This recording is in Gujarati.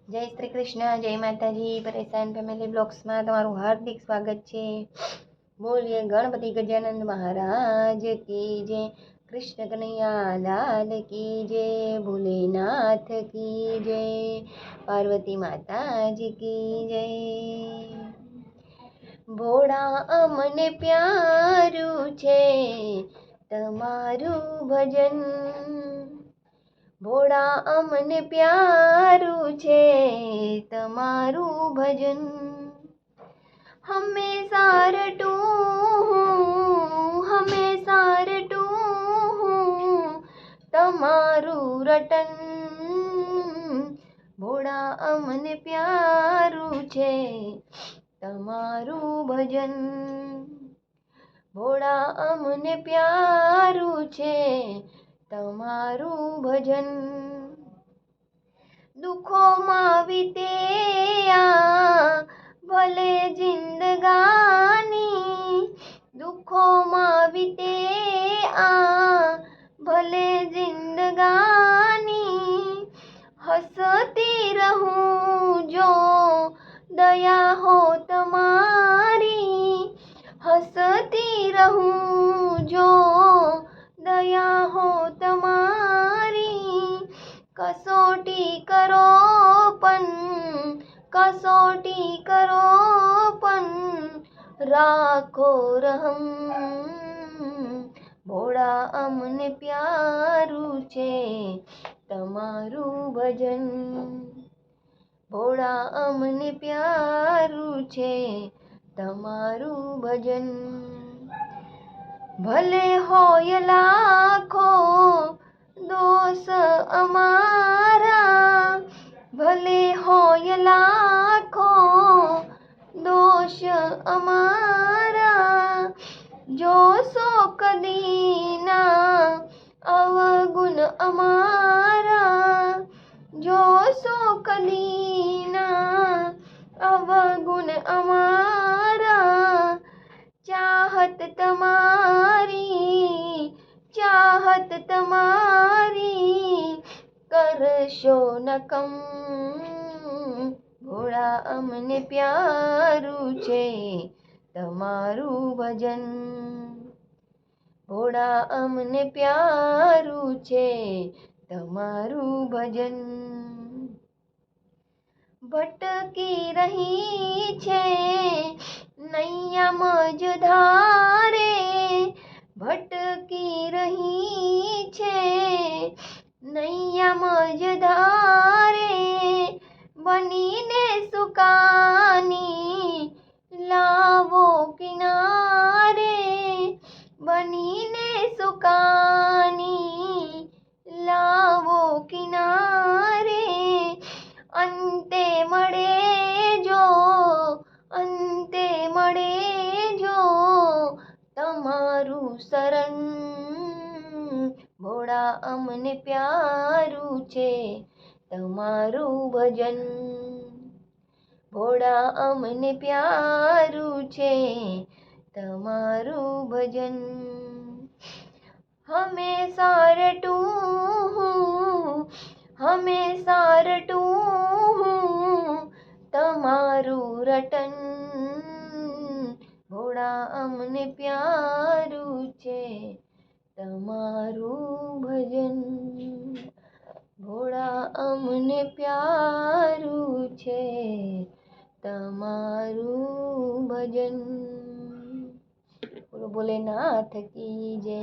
જય શ્રી કૃષ્ણ, જય માતાજી. પરેશાન ફેમિલી બ્લોગ્સમાં તમારું હાર્દિક સ્વાગત છે. બોલીએ ગણપતિ ગજાનંદ મહારાજ કી જય, કૃષ્ણ કનૈયા લાલ કી જય, ભોલેનાથ કી જય, પાર્વતી માતાજી કી જય. ભોળા અમને પ્યારું છે તમારું ભજન, ભોળા અમને પ્યારું છે તમારું ભજન. હંમેશા રટું તમારું રટન, ભોળા અમને પ્યારું છે તમારું ભજન, ભોળા અમને પ્યારું છે તમારું ભજન. દુઃખોમાં વીતે આ ભલે જિંદગાની, દુઃખોમાં વીતે આ ભલે જિંદગાની, હસતી રહું જો દયા હો તમારી, હસતી રહું જો દયા હો તમારી. कसोटी करो पण राखो रहम, भोळा अमने प्याરું છે તમારું ભજન, ભોળા અમને પ્યારું છે તમારું ભજન. ભલે હોય લાખો દોષ અમારા, ભલે હોય લાખો દોષ અમારા, જોશો કદી ના અવગુણ અમારા, જોશો કદી ના અવગુણ અમારા. ચાહત તમારી કરશો નકમ, ભોળા અમને પ્યારું છે તમારું ભજન, ભોળા અમને પ્યારું છે તમારું ભજન. ભટકી રહી છે નૈયા મજધારે, ભટકી રહી છે નૈયા મજધારે, બનીને સુકાની લાવો કિનારે, બનીને સુકાની લાવો કિનારે. અંતે મળે જો તમારું શરણ, ભોળા અમને પ્યારું છે તમારું ભજન, ભોળા અમને પ્યારું છે તમારું ભજન. હંમેશા રટું તમારું રટન, ભોળા અમને પ્યારું છે તમારું ભજન, ભોળા અમને પ્યારું છે તમારું ભજન. બોલો ભોલેનાથ કી જય.